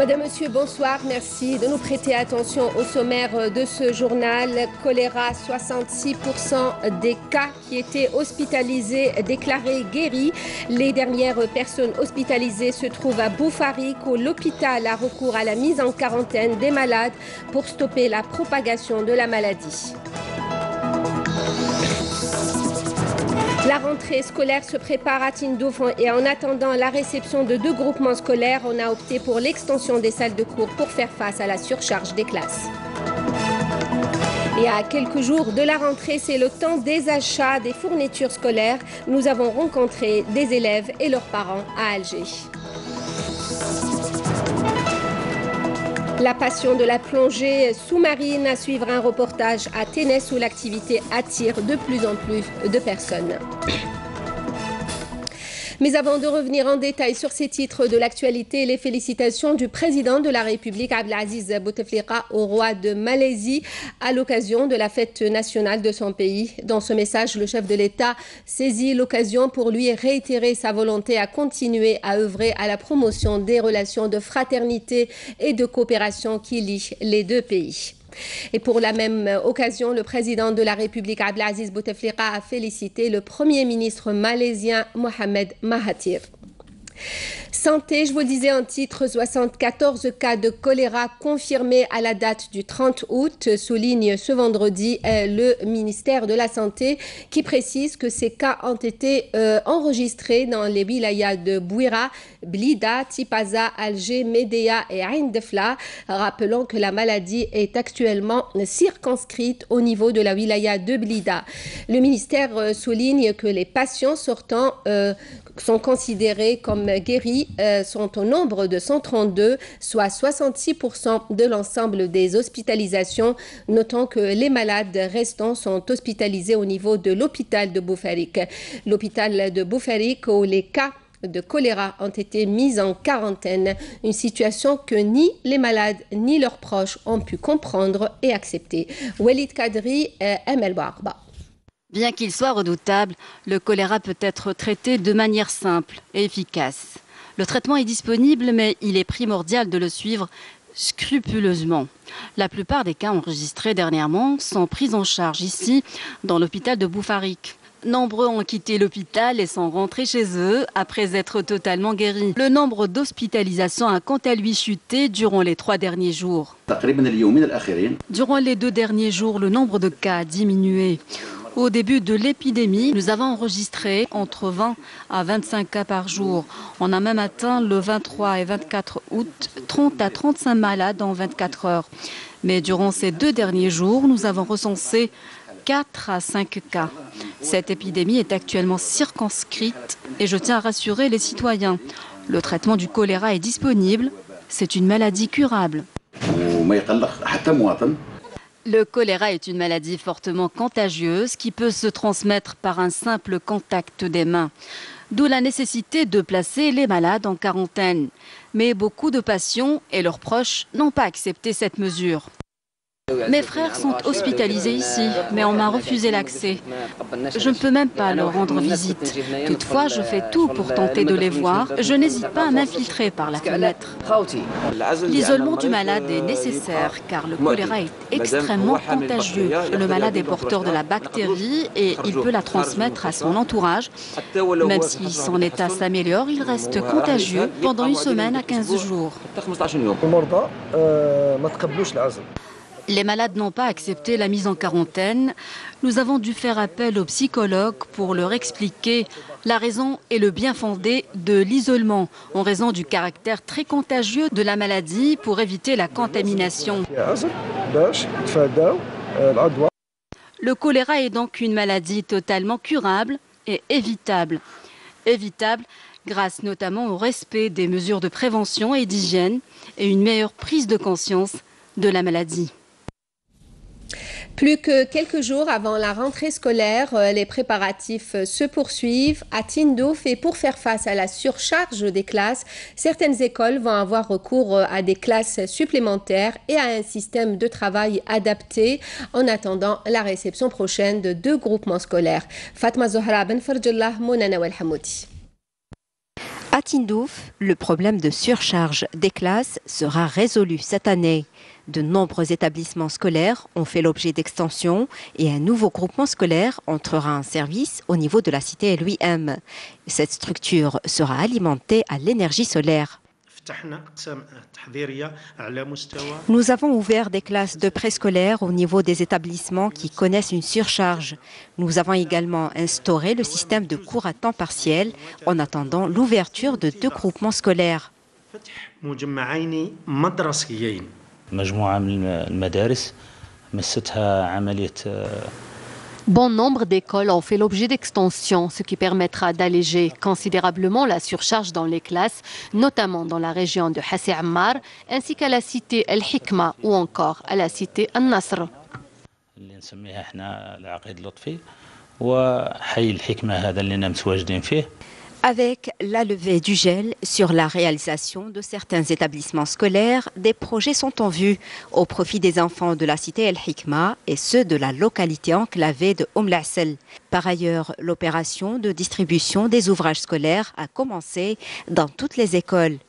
Madame, Monsieur, bonsoir. Merci de nous prêter attention au sommaire de ce journal. Choléra, 66% des cas qui étaient hospitalisés déclarés guéris. Les dernières personnes hospitalisées se trouvent à Boufarik, où l'hôpital a recours à la mise en quarantaine des malades pour stopper la propagation de la maladie. La rentrée scolaire se prépare à Tindouf et en attendant la réception de 2 groupements scolaires, on a opté pour l'extension des salles de cours pour faire face à la surcharge des classes. Et à quelques jours de la rentrée, c'est le temps des achats des fournitures scolaires. Nous avons rencontré des élèves et leurs parents à Alger. La passion de la plongée sous-marine, à suivre un reportage à Ténès où l'activité attire de plus en plus de personnes. Mais avant de revenir en détail sur ces titres de l'actualité, les félicitations du président de la République, Abdelaziz Bouteflika, au roi de Malaisie à l'occasion de la fête nationale de son pays. Dans ce message, le chef de l'État saisit l'occasion pour lui réitérer sa volonté à continuer à œuvrer à la promotion des relations de fraternité et de coopération qui lient les 2 pays. Et pour la même occasion, le président de la République, Abdelaziz Bouteflika, a félicité le Premier ministre malaisien Mohamed Mahathir. Santé, je vous le disais en titre, 74 cas de choléra confirmés à la date du 30 août, souligne ce vendredi le ministère de la Santé qui précise que ces cas ont été enregistrés dans les wilayas de Bouira, Blida, Tipaza, Alger, Médéa et Ain Defla. Rappelons que la maladie est actuellement circonscrite au niveau de la wilaya de Blida. Le ministère souligne que les patients sortant sont considérés comme guéris, sont au nombre de 132, soit 66% de l'ensemble des hospitalisations. Notons que les malades restants sont hospitalisés au niveau de l'hôpital de Boufarik. L'hôpital de Boufarik où les cas de choléra ont été mis en quarantaine, une situation que ni les malades ni leurs proches ont pu comprendre et accepter. Walid Kadri, ML Barba. Bien qu'il soit redoutable, le choléra peut être traité de manière simple et efficace. Le traitement est disponible, mais il est primordial de le suivre scrupuleusement. La plupart des cas enregistrés dernièrement sont pris en charge ici, dans l'hôpital de Boufarik. Nombreux ont quitté l'hôpital et sont rentrés chez eux après être totalement guéris. Le nombre d'hospitalisations a quant à lui chuté durant les 3 derniers jours. Durant les 2 derniers jours, le nombre de cas a diminué. Au début de l'épidémie, nous avons enregistré entre 20 à 25 cas par jour. On a même atteint le 23 et 24 août 30 à 35 malades en 24 heures. Mais durant ces 2 derniers jours, nous avons recensé 4 à 5 cas. Cette épidémie est actuellement circonscrite et je tiens à rassurer les citoyens. Le traitement du choléra est disponible. C'est une maladie curable. Le choléra est une maladie fortement contagieuse qui peut se transmettre par un simple contact des mains. D'où la nécessité de placer les malades en quarantaine. Mais beaucoup de patients et leurs proches n'ont pas accepté cette mesure. Mes frères sont hospitalisés ici, mais on m'a refusé l'accès. Je ne peux même pas leur rendre visite. Toutefois, je fais tout pour tenter de les voir. Je n'hésite pas à m'infiltrer par la fenêtre. L'isolement du malade est nécessaire car le choléra est extrêmement contagieux. Le malade est porteur de la bactérie et il peut la transmettre à son entourage. Même si son état s'améliore, il reste contagieux pendant 1 semaine à 15 jours. Les malades n'ont pas accepté la mise en quarantaine. Nous avons dû faire appel aux psychologues pour leur expliquer la raison et le bien fondé de l'isolement en raison du caractère très contagieux de la maladie pour éviter la contamination. Le choléra est donc une maladie totalement curable et évitable. Évitable grâce notamment au respect des mesures de prévention et d'hygiène et une meilleure prise de conscience de la maladie. Plus que quelques jours avant la rentrée scolaire, les préparatifs se poursuivent à Tindouf et pour faire face à la surcharge des classes, certaines écoles vont avoir recours à des classes supplémentaires et à un système de travail adapté en attendant la réception prochaine de 2 groupements scolaires. Fatma Zohra Ben Farjallah, Mounana Welhamoudi. À Tindouf, le problème de surcharge des classes sera résolu cette année. De nombreux établissements scolaires ont fait l'objet d'extensions et un nouveau groupement scolaire entrera en service au niveau de la cité Louis M. Cette structure sera alimentée à l'énergie solaire. Nous avons ouvert des classes de préscolaire au niveau des établissements qui connaissent une surcharge. Nous avons également instauré le système de cours à temps partiel en attendant l'ouverture de 2 groupements scolaires. Bon nombre d'écoles ont fait l'objet d'extensions, ce qui permettra d'alléger considérablement la surcharge dans les classes, notamment dans la région de Hassi Ammar, ainsi qu'à la cité El Hikma ou encore à la cité Al Nasr. Avec la levée du gel sur la réalisation de certains établissements scolaires, des projets sont en vue au profit des enfants de la cité El Hikma et ceux de la localité enclavée de Lassel. Par ailleurs, l'opération de distribution des ouvrages scolaires a commencé dans toutes les écoles.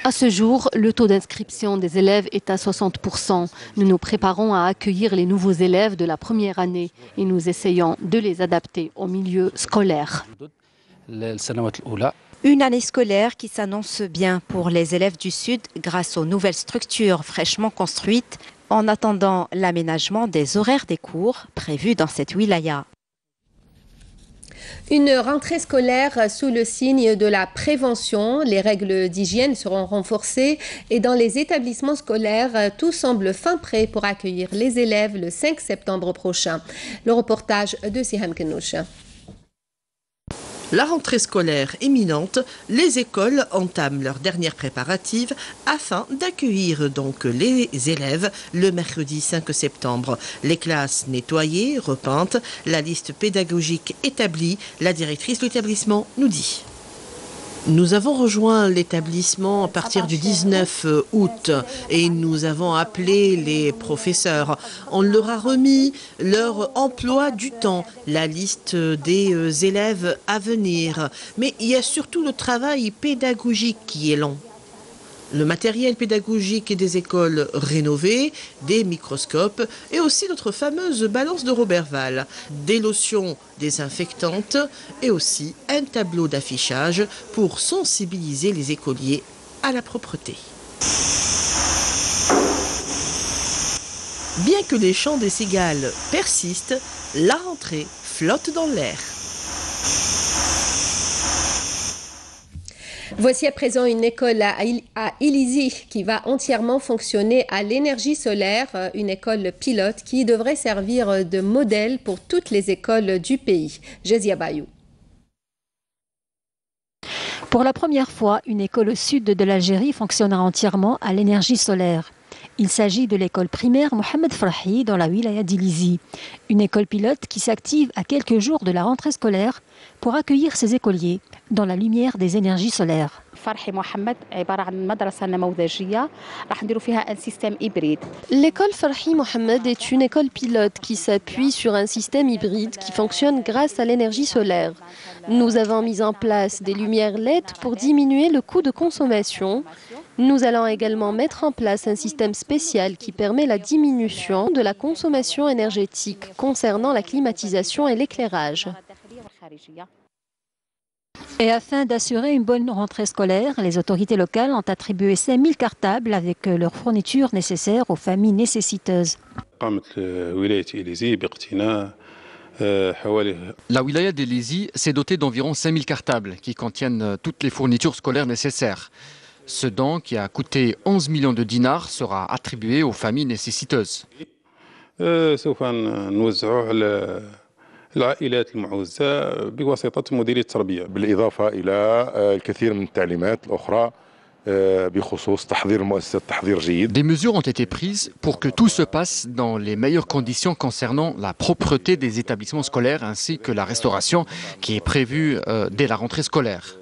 À ce jour, le taux d'inscription des élèves est à 60%. Nous nous préparons à accueillir les nouveaux élèves de la première année et nous essayons de les adapter au milieu scolaire. Une année scolaire qui s'annonce bien pour les élèves du Sud grâce aux nouvelles structures fraîchement construites en attendant l'aménagement des horaires des cours prévus dans cette wilaya. Une rentrée scolaire sous le signe de la prévention. Les règles d'hygiène seront renforcées et dans les établissements scolaires, tout semble fin prêt pour accueillir les élèves le 5 septembre prochain. Le reportage de Siham Kenouch. La rentrée scolaire imminente, les écoles entament leurs dernières préparatives afin d'accueillir donc les élèves le mercredi 5 septembre. Les classes nettoyées, repeintes, la liste pédagogique établie, la directrice de l'établissement nous dit. Nous avons rejoint l'établissement à partir du 19 août et nous avons appelé les professeurs. On leur a remis leur emploi du temps, la liste des élèves à venir. Mais il y a surtout le travail pédagogique qui est long. Le matériel pédagogique des écoles rénovées, des microscopes et aussi notre fameuse balance de Roberval, des lotions désinfectantes et aussi un tableau d'affichage pour sensibiliser les écoliers à la propreté. Bien que les chants des cigales persistent, la rentrée flotte dans l'air. Voici à présent une école à Ilizi qui va entièrement fonctionner à l'énergie solaire, une école pilote qui devrait servir de modèle pour toutes les écoles du pays. Jézia Bayou. Pour la première fois, une école au sud de l'Algérie fonctionnera entièrement à l'énergie solaire. Il s'agit de l'école primaire Mohamed Frahi dans la wilaya d'Ilizi, une école pilote qui s'active à quelques jours de la rentrée scolaire pour accueillir ses écoliers dans la lumière des énergies solaires. L'école Farhi Mohamed est une école pilote qui s'appuie sur un système hybride qui fonctionne grâce à l'énergie solaire. Nous avons mis en place des lumières LED pour diminuer le coût de consommation. Nous allons également mettre en place un système spécial qui permet la diminution de la consommation énergétique concernant la climatisation et l'éclairage. Et afin d'assurer une bonne rentrée scolaire, les autorités locales ont attribué 5000 cartables avec leurs fournitures nécessaires aux familles nécessiteuses. La wilaya d'Ilizi s'est dotée d'environ 5000 cartables qui contiennent toutes les fournitures scolaires nécessaires. Ce don, qui a coûté 11 millions de dinars, sera attribué aux familles nécessiteuses. العائلات المعوزة بواسطة مديرية التربية بالإضافة إلى الكثير من التعليمات الأخرى بخصوص تحضير المؤسسات تحضير جيد. Des mesures ont été prises pour que tout se passe dans les meilleures conditions concernant la propreté des établissements scolaires ainsi que la restauration qui est prévue dès la rentrée scolaire.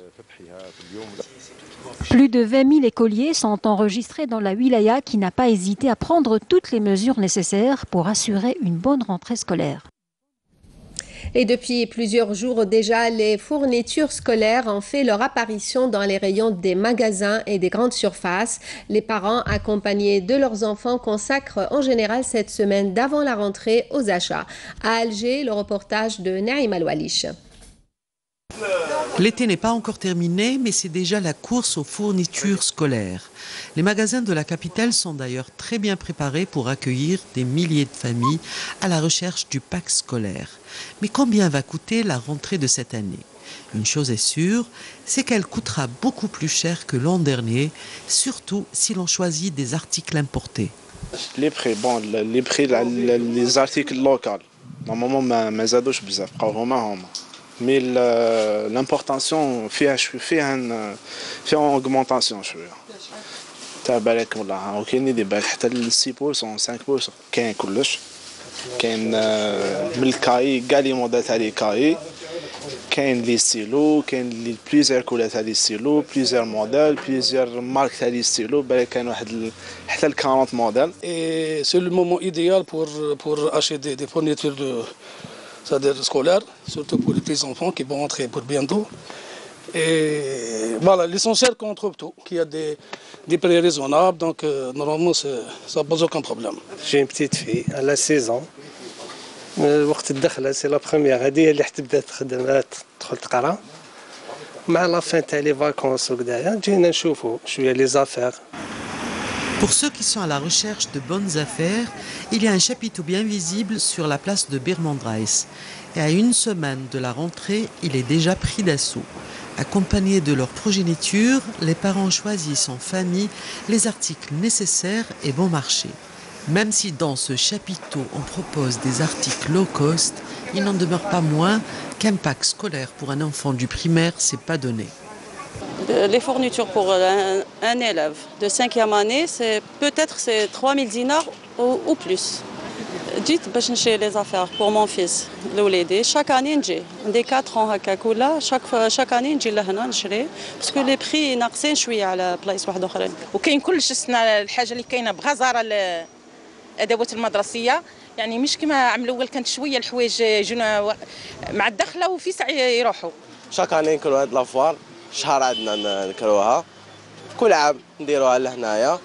Plus de 20 000 écoliers sont enregistrés dans la wilaya qui n'a pas hésité à prendre toutes les mesures nécessaires pour assurer une bonne rentrée scolaire. Et depuis plusieurs jours déjà, les fournitures scolaires ont fait leur apparition dans les rayons des magasins et des grandes surfaces. Les parents accompagnés de leurs enfants consacrent en général cette semaine d'avant la rentrée aux achats. À Alger, le reportage de Naïm Al-Walish. L'été n'est pas encore terminé, mais c'est déjà la course aux fournitures scolaires. Les magasins de la capitale sont d'ailleurs très bien préparés pour accueillir des milliers de familles à la recherche du pack scolaire. Mais combien va coûter la rentrée de cette année? Une chose est sûre, c'est qu'elle coûtera beaucoup plus cher que l'an dernier, surtout si l'on choisit des articles importés. Les prix, les articles locaux, normalement, ما زادوش بزاف بقاو هما. Mais l'importation fait une augmentation شويه. تاع بالك والله وكاين دي بالك حتى 6% 5% كاين كلش. كاين من الكاي كاع لي موديل تاع لي كاي كاين لي ستيلو كاين لي بليزيور كولور تاع لي ستيلو بليزيور موديل بليزيور مارك تاع لي ستيلو بالك كاين واحد حتى ل 40 موديل. Et c'est le moment idéal pour acheter des fournitures c'est-à-dire scolaires, surtout pour les petits enfants qui vont entrer pour bientôt. Et voilà, l'essentiel qu'on trouve tout, qu'il y a des prix raisonnables, donc normalement ça ne pose aucun problème. J'ai une petite fille, elle a 16 ans. وقت الدخله سي لا بروميير هذه اللي حتبدا تخدم تدخل تقرا مع لا فان تاع لي فاكونس وكدايا جينا نشوفوا شويه لي زافير. Pour ceux qui sont à la recherche de bonnes affaires, il y a un chapiteau bien visible sur la place de Birmandreis. Et à une semaine de la rentrée, il est déjà pris d'assaut. Accompagnés de leur progéniture, les parents choisissent en famille les articles nécessaires et bon marché. Même si dans ce chapiteau on propose des articles low cost, il n'en demeure pas moins qu'un pack scolaire pour un enfant du primaire, c'est pas donné. Les fournitures pour un élève de 5e année, c'est peut-être 3000 dinars ou plus. Dites باش نشري les affaires pour mon fils لوليدي chaque année نجي عندي 4 ans هكاك ولا chaque année نجي لهنا نشري باسكو لي بري ناقصين شويه على بلايص واحد اخرين. وكاين كلش السنه الحاجه اللي كاينه بغزاره الادوات المدرسيه يعني مش كما عام الاول كانت شويه الحوايج يجونا مع الدخله وفي ساعه يروحوا. شاك اني نكرو هاد لافوار شهر عندنا نكروها كل عام نديروها لهنايا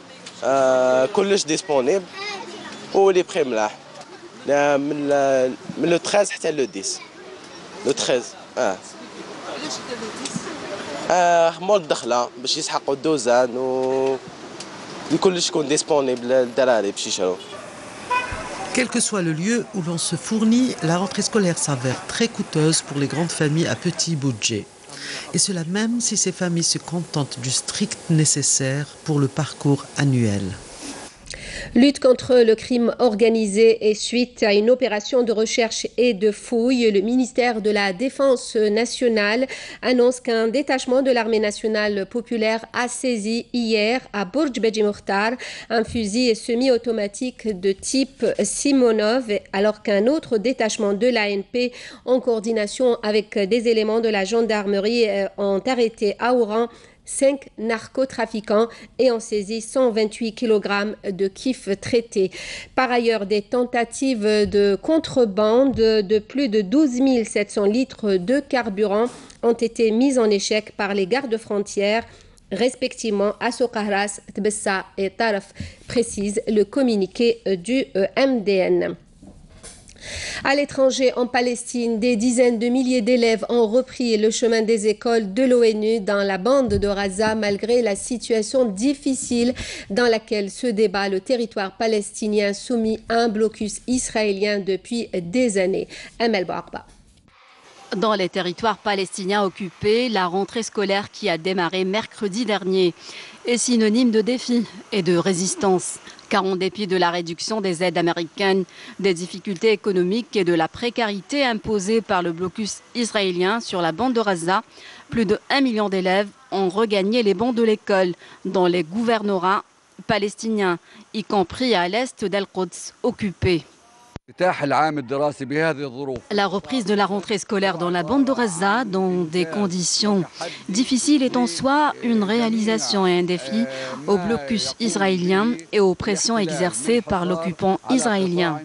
كلش ديسپونيبل ولي بخي ملاح من لو 13 حتى لو 10 لو 13 مول الدخله باش يسحقوا الدوزان و كلش يكون ديسپونيبل للدراري باش يشرو. Quel que soit le lieu où l'on se fournit, la rentrée scolaire s'avère très coûteuse pour les grandes familles à petit budget. Et cela même si ces familles se contentent du strict nécessaire pour le parcours annuel. Lutte contre le crime organisé et suite à une opération de recherche et de fouille, le ministère de la Défense nationale annonce qu'un détachement de l'armée nationale populaire a saisi hier à Bourj Beji Mokhtar un fusil semi-automatique de type Simonov, alors qu'un autre détachement de l'ANP en coordination avec des éléments de la gendarmerie ont arrêté à Oran 5 narcotrafiquants et ont saisi 128 kg de kif traités. Par ailleurs, des tentatives de contrebande de plus de 12 700 litres de carburant ont été mises en échec par les gardes-frontières, respectivement à Soqahras, Tbessa et Taraf, précise le communiqué du MDN. À l'étranger, en Palestine, des dizaines de milliers d'élèves ont repris le chemin des écoles de l'ONU dans la bande de Gaza, malgré la situation difficile dans laquelle se débat le territoire palestinien soumis à un blocus israélien depuis des années. Amel Bouarba. Dans les territoires palestiniens occupés, la rentrée scolaire qui a démarré mercredi dernier est synonyme de défi et de résistance. Car en dépit de la réduction des aides américaines, des difficultés économiques et de la précarité imposée par le blocus israélien sur la bande de Gaza, plus de 1 million d'élèves ont regagné les bancs de l'école dans les gouvernorats palestiniens, y compris à l'est d'Al-Quds occupé. La reprise de la rentrée scolaire dans la bande de Gaza, dans des conditions difficiles, est en soi une réalisation et un défi au blocus israélien et aux pressions exercées par l'occupant israélien.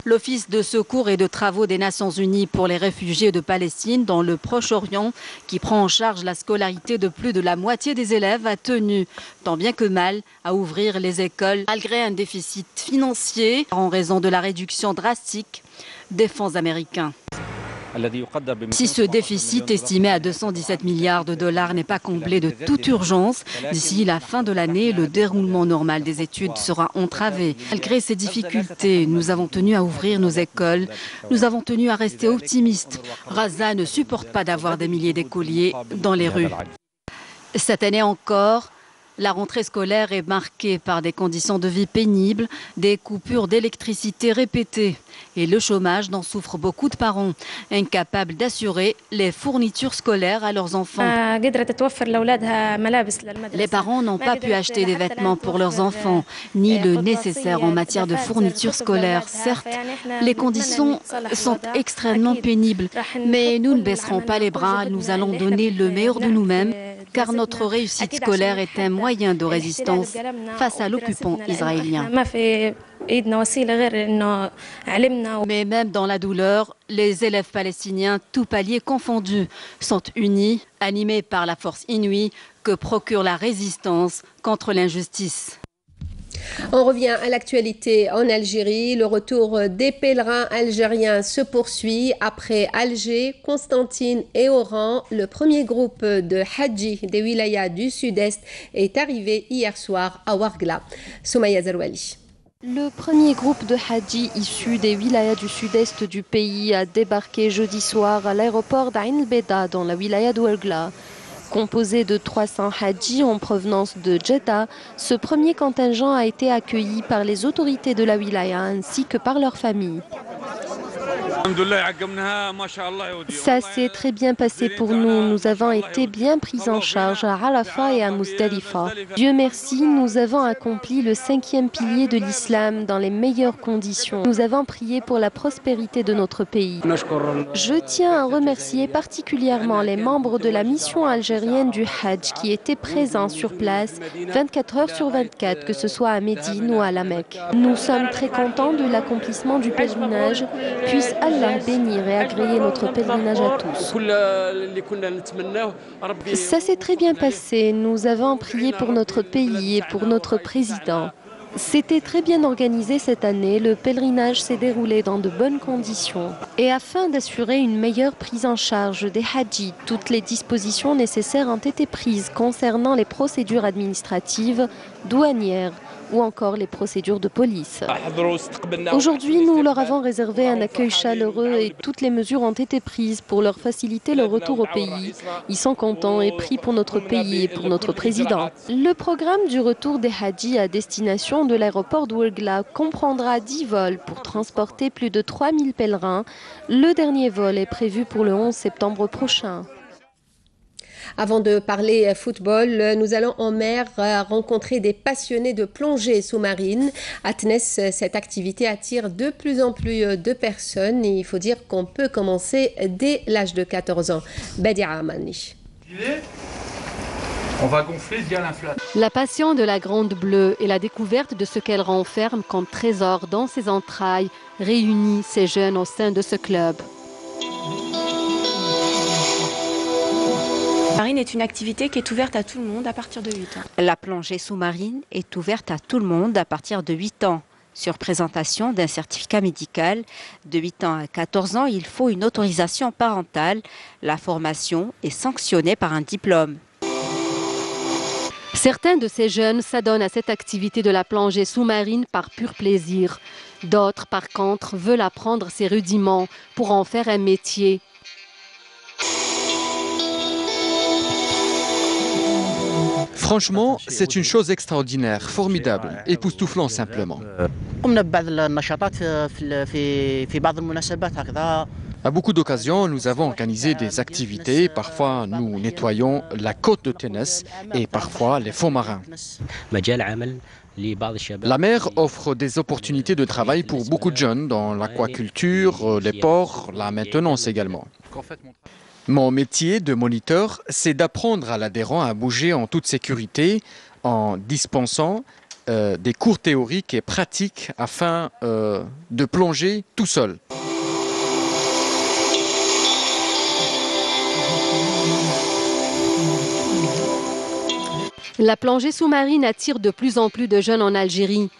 L'Office de secours et de travaux des Nations Unies pour les réfugiés de Palestine dans le Proche-Orient, qui prend en charge la scolarité de plus de la moitié des élèves, a tenu, tant bien que mal, à ouvrir les écoles malgré un déficit financier en raison de la réduction drastique des fonds américains. Si ce déficit estimé à 217 milliards de dollars n'est pas comblé de toute urgence, d'ici la fin de l'année, le déroulement normal des études sera entravé. Malgré ces difficultés, nous avons tenu à ouvrir nos écoles, nous avons tenu à rester optimistes. Gaza ne supporte pas d'avoir des milliers d'écoliers dans les rues. Cette année encore, la rentrée scolaire est marquée par des conditions de vie pénibles, des coupures d'électricité répétées. Et le chômage dont souffrent beaucoup de parents, incapables d'assurer les fournitures scolaires à leurs enfants. Les parents n'ont pas pu acheter des vêtements pour leurs enfants, ni le nécessaire en matière de fournitures scolaires. Certes, les conditions sont extrêmement pénibles, mais nous ne baisserons pas les bras, nous allons donner le meilleur de nous-mêmes, car notre réussite scolaire est un moyen de résistance face à l'occupant israélien. Mais même dans la douleur, les élèves palestiniens, tous paliers confondus, sont unis, animés par la force inouïe que procure la résistance contre l'injustice. On revient à l'actualité en Algérie. Le retour des pèlerins algériens se poursuit. Après Alger, Constantine et Oran, le premier groupe de Hadji des wilayas du Sud-Est est arrivé hier soir à Ouargla. Soumaya Zerouali. Le premier groupe de Hadji issus des wilayas du sud-est du pays a débarqué jeudi soir à l'aéroport d'Ain el-Beda dans la wilaya d'Ouargla. Composé de 300 Hadji en provenance de Jeddah, ce premier contingent a été accueilli par les autorités de la wilaya ainsi que par leurs familles. Ça s'est très bien passé pour nous. Nous avons été bien pris en charge à Arafat et à Muzdalifa. Dieu merci, nous avons accompli le 5e pilier de l'islam dans les meilleures conditions. Nous avons prié pour la prospérité de notre pays. Je tiens à remercier particulièrement les membres de la mission algérienne du Hajj qui étaient présents sur place 24 heures sur 24, que ce soit à Médine ou à la Mecque. Nous sommes très contents de l'accomplissement du pèlerinage. Puisse Allah bénir et agréer notre pèlerinage à tous. Ça s'est très bien passé. Nous avons prié pour notre pays et pour notre président. C'était très bien organisé cette année. Le pèlerinage s'est déroulé dans de bonnes conditions. Et afin d'assurer une meilleure prise en charge des Hadji, toutes les dispositions nécessaires ont été prises concernant les procédures administratives, douanières, ou encore les procédures de police. Aujourd'hui, nous leur avons réservé un accueil chaleureux et toutes les mesures ont été prises pour leur faciliter le retour au pays. Ils sont contents et prient pour notre pays et pour notre président. Le programme du retour des Hadji à destination de l'aéroport d'Ouargla comprendra 10 vols pour transporter plus de 3000 pèlerins. Le dernier vol est prévu pour le 11 septembre prochain. Avant de parler football, nous allons en mer rencontrer des passionnés de plongée sous-marine. À Tness, cette activité attire de plus en plus de personnes et il faut dire qu'on peut commencer dès l'âge de 14 ans. Badia Amani. On va gonfler via l'inflateur. La passion de la Grande Bleue et la découverte de ce qu'elle renferme comme trésor dans ses entrailles réunit ces jeunes au sein de ce club. La marine est une activité qui est ouverte à tout le monde à partir de 8 ans. La plongée sous-marine est ouverte à tout le monde à partir de 8 ans. Sur présentation d'un certificat médical, de 8 ans à 14 ans, il faut une autorisation parentale. La formation est sanctionnée par un diplôme. Certains de ces jeunes s'adonnent à cette activité de la plongée sous-marine par pur plaisir. D'autres, par contre, veulent apprendre ses rudiments pour en faire un métier. Franchement, c'est une chose extraordinaire, formidable, époustouflant simplement. À beaucoup d'occasions, nous avons organisé des activités. Parfois, nous nettoyons la côte de Tness et parfois les fonds marins. La mer offre des opportunités de travail pour beaucoup de jeunes dans l'aquaculture, les ports, la maintenance également. Mon métier de moniteur, c'est d'apprendre à l'adhérent à bouger en toute sécurité en dispensant des cours théoriques et pratiques afin de plonger tout seul. La plongée sous-marine attire de plus en plus de jeunes en Algérie.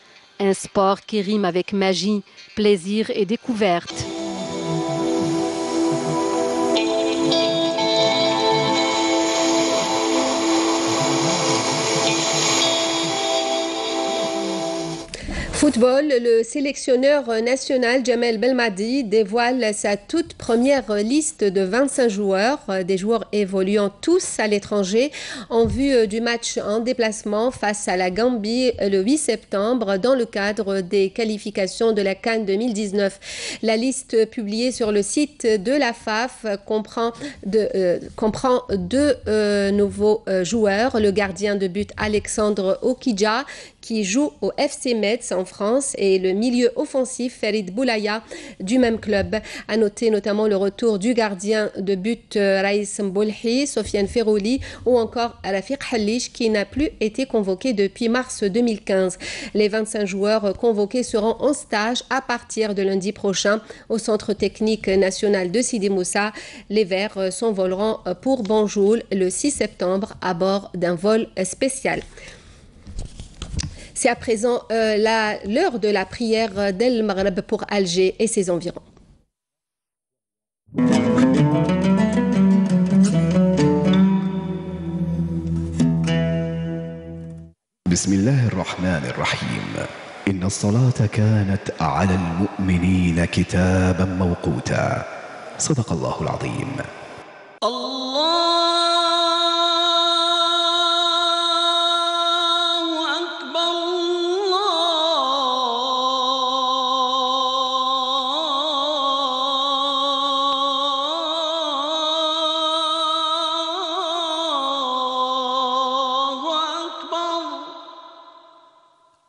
Un sport qui rime avec magie, plaisir et découverte. Football, le sélectionneur national Jamel Belmadi dévoile sa toute première liste de 25 joueurs, des joueurs évoluant tous à l'étranger en vue du match en déplacement face à la Gambie le 8 septembre dans le cadre des qualifications de la CAN 2019. La liste publiée sur le site de la FAF comprend deux nouveaux joueurs, le gardien de but Alexandre Okidja qui joue au FC Metz en France et le milieu offensif Farid Boulaya du même club. À noter notamment le retour du gardien de but Raïs Mboulhi, Sofiane Ferrouli ou encore Rafiq Halish qui n'a plus été convoqué depuis mars 2015. Les 25 joueurs convoqués seront en stage à partir de lundi prochain au Centre technique national de Sidi Moussa. Les Verts s'envoleront pour Banjul le 6 septembre à bord d'un vol spécial. C'est à présent l'heure de la prière d'El Maghreb pour Alger et ses environs. بسم الله الرحمن الرحيم إن الصلاة كانت على المؤمنين كتابا موقوتا صدق الله العظيم.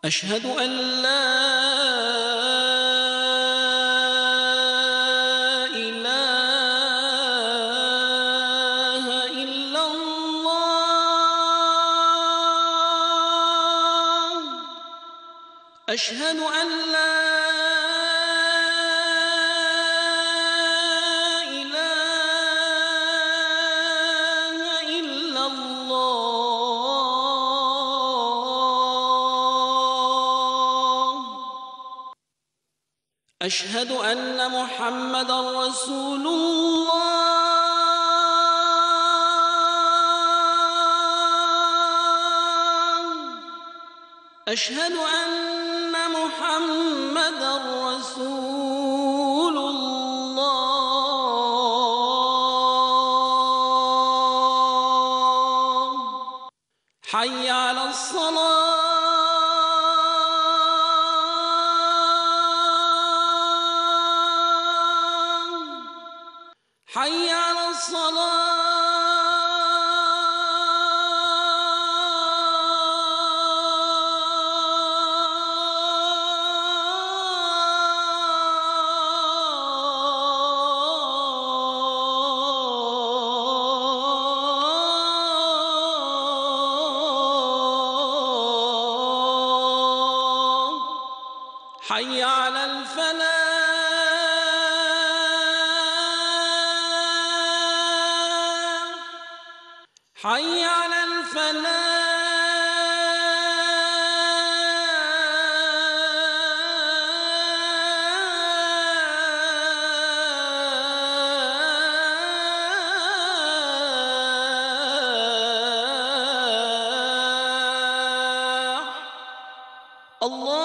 أشهد أن لا إله إلا الله أشهد أن لا أشهد أن محمدًا رسول الله أشهد أن محمدًا رسول الله حي على الصلاة حي على الصلاة حي على الفلاح حي على الفلاح الله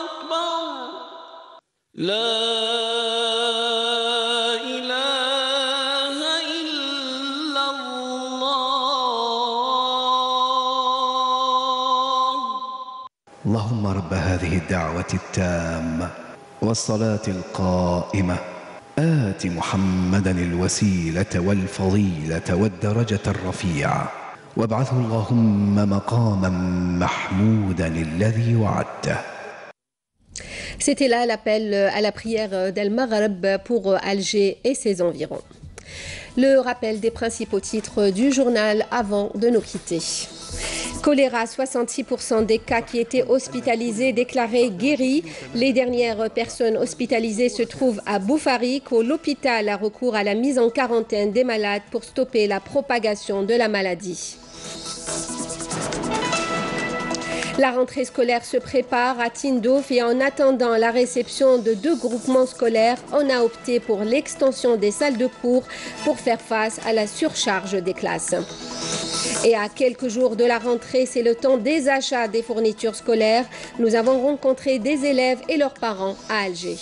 أكبر لا إله إلا الله. اللهم رب هذه الدعوة التامة والصلاة القائمة آت محمدا الوسيلة والفضيلة والدرجة الرفيعة وابعثه اللهم مقاما محمودا الذي وعدته. C'était là l'appel à la prière d'Al-Maghreb pour Alger et ses environs. Le rappel des principaux titres du journal avant de nous quitter. Choléra, 66% des cas qui étaient hospitalisés déclarés guéris. Les dernières personnes hospitalisées se trouvent à Boufarik, où l'hôpital a recours à la mise en quarantaine des malades pour stopper la propagation de la maladie. La rentrée scolaire se prépare à Tindouf et en attendant la réception de 2 groupements scolaires, on a opté pour l'extension des salles de cours pour faire face à la surcharge des classes. Et à quelques jours de la rentrée, c'est le temps des achats des fournitures scolaires. Nous avons rencontré des élèves et leurs parents à Alger.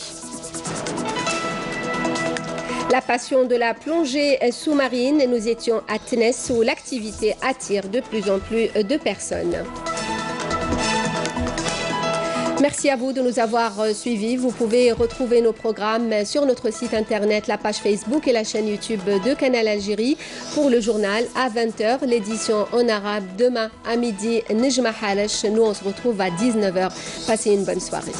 La passion de la plongée sous-marine, nous étions à Tness où l'activité attire de plus en plus de personnes. Merci à vous de nous avoir suivis. Vous pouvez retrouver nos programmes sur notre site internet, la page Facebook et la chaîne YouTube de Canal Algérie. Pour le journal, à 20h, l'édition en arabe. Demain à midi, Nejma Halesh. Nous, on se retrouve à 19h. Passez une bonne soirée.